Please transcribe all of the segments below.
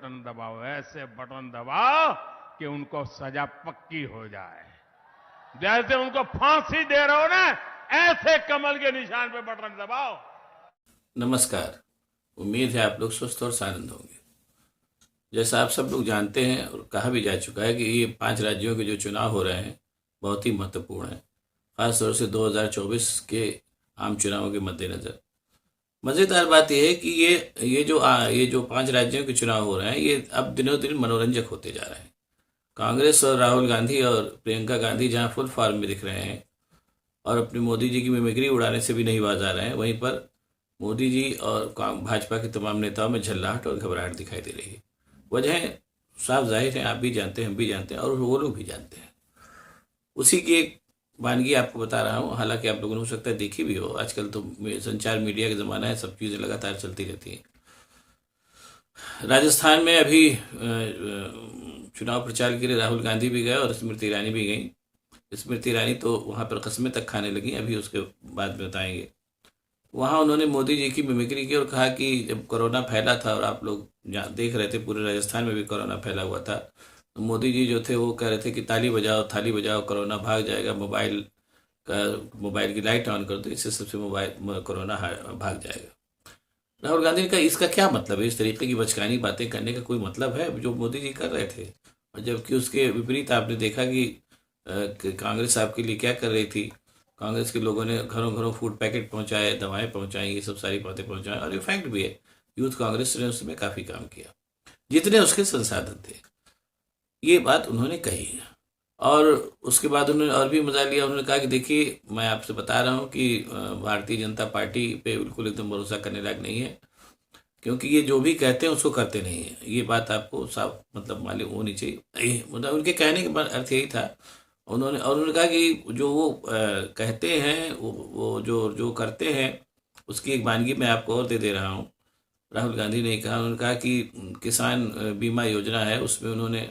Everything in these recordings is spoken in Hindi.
बटन दबाओ, ऐसे बटन दबाओ कि उनको सजा पक्की हो जाए। जैसे उनको फांसी दे रहे हो ना, ऐसे कमल के निशान पे बटन दबाओ। नमस्कार। उम्मीद है आप लोग स्वस्थ और आनंद होंगे। जैसा आप सब लोग जानते हैं और कहा भी जा चुका है कि ये 5 राज्यों के जो चुनाव हो रहे हैं बहुत ही महत्वपूर्ण है, खासतौर से 2024 के आम चुनावों के मद्देनजर। मज़ेदार बात यह है कि ये जो 5 राज्यों के चुनाव हो रहे हैं ये अब दिनों दिन मनोरंजक होते जा रहे हैं। कांग्रेस और राहुल गांधी और प्रियंका गांधी जहां फुल फॉर्म में दिख रहे हैं और अपनी मोदी जी की मिमिक्री उड़ाने से भी नहीं बाज आ रहे हैं, वहीं पर मोदी जी और भाजपा के तमाम नेताओं में झल्लाहट और घबराहट दिखाई दे रही है। वजह साफ जाहिर है, आप भी जानते हैं, हम भी जानते हैं और वो लोग भी जानते हैं। उसी की एक वानगी आपको बता रहा हूँ, हालांकि आप लोगों ने हो सकता है देखी भी हो। आजकल तो संचार मीडिया का ज़माना है, सब चीज़ें लगातार चलती रहती हैं। राजस्थान में अभी चुनाव प्रचार के लिए राहुल गांधी भी गए और स्मृति ईरानी भी गई। स्मृति ईरानी तो वहाँ पर कस्में तक खाने लगी, अभी उसके बाद बताएंगे। वहाँ उन्होंने मोदी जी की मिमिक्री की और कहा कि जब कोरोना फैला था और आप लोग देख रहे थे पूरे राजस्थान में भी कोरोना फैला हुआ था, तो मोदी जी जो थे वो कह रहे थे कि ताली बजाओ थाली बजाओ, कोरोना भाग जाएगा, मोबाइल की लाइट ऑन कर दो, इससे सबसे कोरोना भाग जाएगा। राहुल गांधी ने कहा इसका क्या मतलब है? इस तरीके की बचकानी बातें करने का कोई मतलब है जो मोदी जी कर रहे थे? और जबकि उसके विपरीत आपने देखा कि कांग्रेस आपके लिए क्या कर रही थी। कांग्रेस के लोगों ने घरों घरों फूड पैकेट पहुंचाए, दवाएं पहुंचाई, ये सब सारी बातें पहुंचाएं और इफेक्ट भी है। यूथ कांग्रेस ने उसमें काफ़ी काम किया जितने उसके संसाधन थे। ये बात उन्होंने कही और उसके बाद उन्होंने और भी मजा लिया। उन्होंने कहा कि देखिए, मैं आपसे बता रहा हूँ कि भारतीय जनता पार्टी पे बिल्कुल एकदम भरोसा करने लायक नहीं है, क्योंकि ये जो भी कहते हैं उसको करते नहीं है। ये बात आपको साफ मतलब मालूम होनी चाहिए। मतलब उनके कहने का अर्थ यही था। उन्होंने कहा कि जो वो कहते हैं वो जो जो करते हैं उसकी एक वानगी मैं आपको और दे रहा हूँ। राहुल गांधी ने कहा, उन्होंने कहा कि किसान बीमा योजना है, उसमें उन्होंने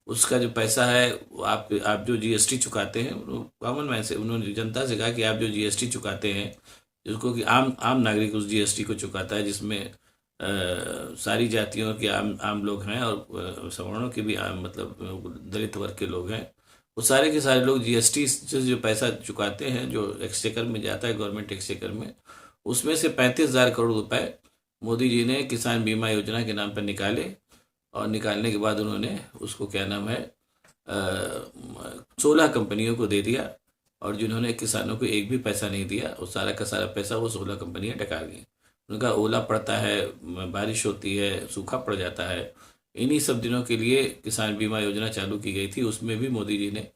उसका जो पैसा है आप जो जीएसटी चुकाते हैं, कॉमन मैन से उन्होंने जनता से कहा कि आप जो जीएसटी चुकाते हैं, जिसको कि आम आम नागरिक उस जीएसटी को चुकाता है, जिसमें सारी जातियों के आम लोग हैं और सवर्णों के भी मतलब दलित वर्ग के लोग हैं, वो सारे के सारे लोग जीएसटी से जो पैसा चुकाते हैं, जो एक्सचेकर में जाता है, गवर्नमेंट एक्सचेकर में, उसमें से 35,000 करोड़ रुपए मोदी जी ने किसान बीमा योजना के नाम पर निकाले। और निकालने के बाद उन्होंने उसको क्या नाम है 16 कंपनियों को दे दिया और जिन्होंने किसानों को एक भी पैसा नहीं दिया, वो सारा का सारा पैसा वो 16 कंपनियां डका गई। उनका ओला पड़ता है, बारिश होती है, सूखा पड़ जाता है, इन्हीं सब दिनों के लिए किसान बीमा योजना चालू की गई थी। उसमें भी मोदी जी ने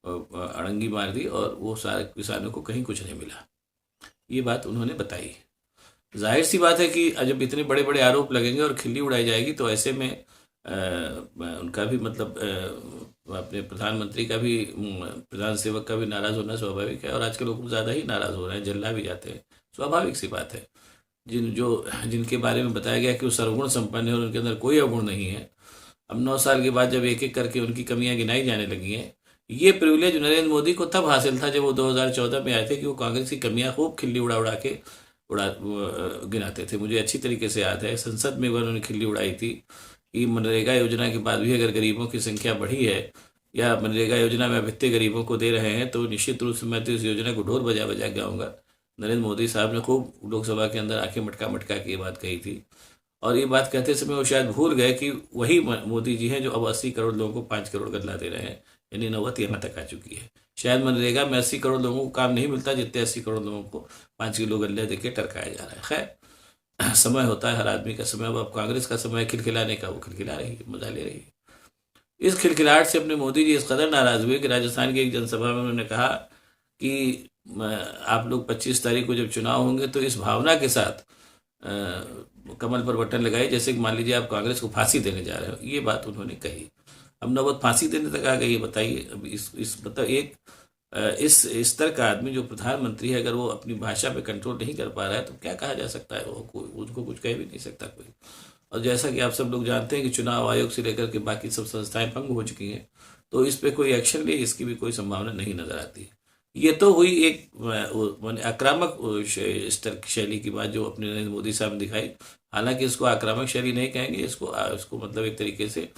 अड़ंगी मार दी और वो सारे किसानों को कहीं कुछ नहीं मिला। ये बात उन्होंने बताई। जाहिर सी बात है कि जब इतने बड़े बड़े आरोप लगेंगे और खिल्ली उड़ाई जाएगी तो ऐसे में उनका भी मतलब अपने प्रधानमंत्री का भी, प्रधान सेवक का भी नाराज होना स्वाभाविक है। और आजकल लोग ज़्यादा ही नाराज हो रहे हैं, जल्ला भी जाते हैं, स्वाभाविक सी बात है। जिनके बारे में बताया गया कि वो सर्वगुण संपन्न है और उनके अंदर कोई अवगुण नहीं है, अब 9 साल के बाद जब एक एक करके उनकी कमियां गिनाई जाने लगी हैं। ये प्रिविलेज नरेंद्र मोदी को तब हासिल था जब वो 2014 में आए थे कि वो कांग्रेस की कमियां खूब खिल्ली उड़ा उड़ा के गिनाते थे। मुझे अच्छी तरीके से याद है, संसद में उन्होंने खिल्ली उड़ाई थी कि मनरेगा योजना के बाद भी अगर गरीबों की संख्या बढ़ी है या मनरेगा योजना में अब इतने गरीबों को दे रहे हैं तो निश्चित रूप से मैं तो इस योजना को ढोल बजा बजा गाऊंगा। नरेंद्र मोदी साहब ने खूब लोकसभा के अंदर आंखें मटका मटका के ये बात कही थी। और ये बात कहते समय वो शायद भूल गए कि वही मोदी जी हैं जो अब 80 करोड़ लोगों को 5 करोड़ गल्ला दे रहे हैं, यानी नौबत यहाँ तक आ चुकी है। शायद मनरेगा में 80 करोड़ लोगों को काम नहीं मिलता जितने 80 करोड़ लोगों को 5 किलो गल्ले देके टरकाया जा रहा है। खैर, समय होता है हर आदमी का समय। अब कांग्रेस का समय खिलखिलाने का, वो खिलखिला रही है, मजा ले रही है। इस खिलखिलाहट से अपने मोदी जी इस कदर नाराज हुए कि राजस्थान की एक जनसभा में उन्होंने कहा कि आप लोग 25 तारीख को जब चुनाव होंगे तो इस भावना के साथ कमल पर बटन लगाए जैसे कि मान लीजिए आप कांग्रेस को फांसी देने जा रहे हो। ये बात उन्होंने कही। अब नौबत फांसी देने तक आ गई है। बताइए, अब इस मतलब एक इस स्तर का आदमी जो प्रधानमंत्री है, अगर वो अपनी भाषा पे कंट्रोल नहीं कर पा रहा है तो क्या कहा जा सकता है? वो उनको कुछ कह भी नहीं सकता कोई। और जैसा कि आप सब लोग जानते हैं कि चुनाव आयोग से लेकर के बाकी सब संस्थाएं भंग हो चुकी हैं, तो इस पे कोई एक्शन ले इसकी भी कोई संभावना नहीं नजर आती। ये तो हुई एक आक्रामक शैली की बात जो अपने नरेंद्र मोदी साहब ने दिखाई। हालांकि इसको आक्रामक शैली नहीं कहेंगे, इसको मतलब एक तरीके से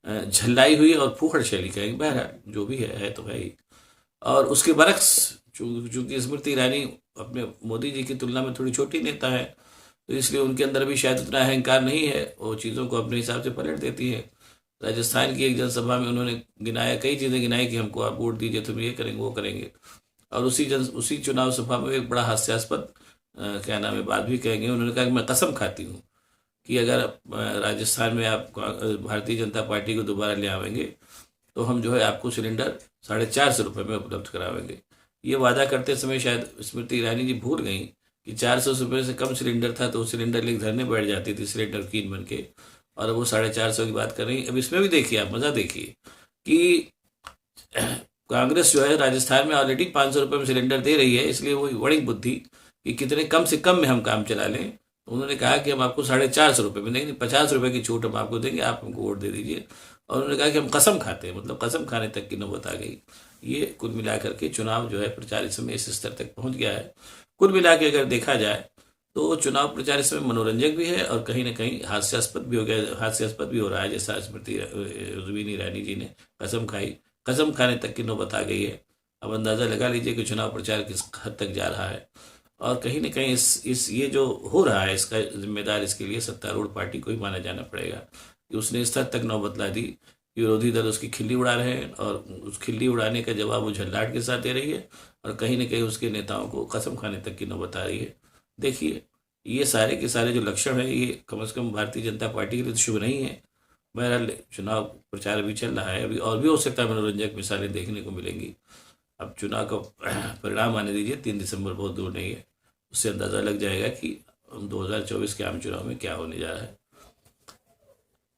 झल्लाई हुई और फूहड़ शैली कहेंगे। बहरहाल जो भी है तो है ही। और उसके बरक्स चूंकि स्मृति ईरानी अपने मोदी जी की तुलना में थोड़ी छोटी नेता है, तो इसलिए उनके अंदर भी शायद उतना अहंकार नहीं है, वो चीज़ों को अपने हिसाब से पलट देती है। राजस्थान की एक जनसभा में उन्होंने गिनाया, कई चीज़ें गिनाई कि हमको आप वोट दीजिए तो हम ये करेंगे वो करेंगे। और उसी चुनाव सभा में एक बड़ा हास्यास्पद क्या नाम है बात भी कहेंगे, उन्होंने कहा कि मैं कसम खाती हूँ कि अगर राजस्थान में आप भारतीय जनता पार्टी को दोबारा ले आवेंगे तो हम जो है आपको सिलेंडर 450 रुपये में उपलब्ध करावेंगे। ये वादा करते समय शायद स्मृति ईरानी जी भूल गई कि 400 रुपये से कम सिलेंडर था तो वो सिलेंडर लेकर धरने बैठ जाती थी सिलेंडर कीन बन के, और वो 450 की बात कर रही। अब इसमें भी देखिए आप, मज़ा देखिए कि कांग्रेस जो है राजस्थान में ऑलरेडी 500 रुपये में सिलेंडर दे रही है, इसलिए वो बड़ी बुद्धि कि कितने कम से कम में हम काम चला लें। तो उन्होंने कहा कि हम आपको 450 रुपये में देंगे, 50 रुपये की छूट हम आपको देंगे, आप हमको वोट दे दीजिए। और उन्होंने कहा कि हम कसम खाते हैं, मतलब कसम खाने तक की नौबत आ गई। ये कुल मिलाकर के चुनाव जो है प्रचार इस समय इस स्तर तक पहुंच गया है। कुल मिला के अगर देखा जाए तो चुनाव प्रचार इसमें मनोरंजक भी है और कहीं ना कहीं हास्यास्पद भी हो गया, हास्यास्पद भी हो रहा है। जैसा स्मृति ईरानी जी ने कसम खाई, कसम खाने तक की नौबत आ गई है। अब अंदाज़ा लगा लीजिए कि चुनाव प्रचार किस हद तक जा रहा है। और कहीं ना कहीं इस ये जो हो रहा है इसका जिम्मेदार इसके लिए सत्तारूढ़ पार्टी को ही माना जाना पड़ेगा कि उसने इस हद तक नौबत ला दी कि विरोधी दल उसकी खिल्ली उड़ा रहे हैं, और उस खिल्ली उड़ाने का जवाब वो झल्लाट के साथ दे रही है, और कहीं ना कहीं उसके नेताओं को कसम खाने तक की नौबत आ रही है। देखिए ये सारे के सारे जो लक्षण है ये कम से कम भारतीय जनता पार्टी के लिए तो शुभ नहीं है। बहरहाल चुनाव प्रचार अभी चल रहा है, अभी और भी हो सकता है मनोरंजक मिसालें देखने को मिलेंगी। अब चुनाव का परिणाम आने दीजिए, 3 दिसंबर बहुत दूर नहीं है, उससे अंदाज़ा लग जाएगा कि 2024 के आम चुनाव में क्या होने जा रहा है।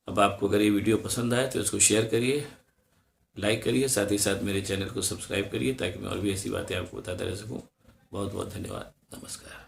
अब आपको अगर ये वीडियो पसंद आए तो इसको शेयर करिए, लाइक करिए, साथ ही साथ मेरे चैनल को सब्सक्राइब करिए ताकि मैं और भी ऐसी बातें आपको बताता रह सकूँ। बहुत बहुत धन्यवाद, नमस्कार।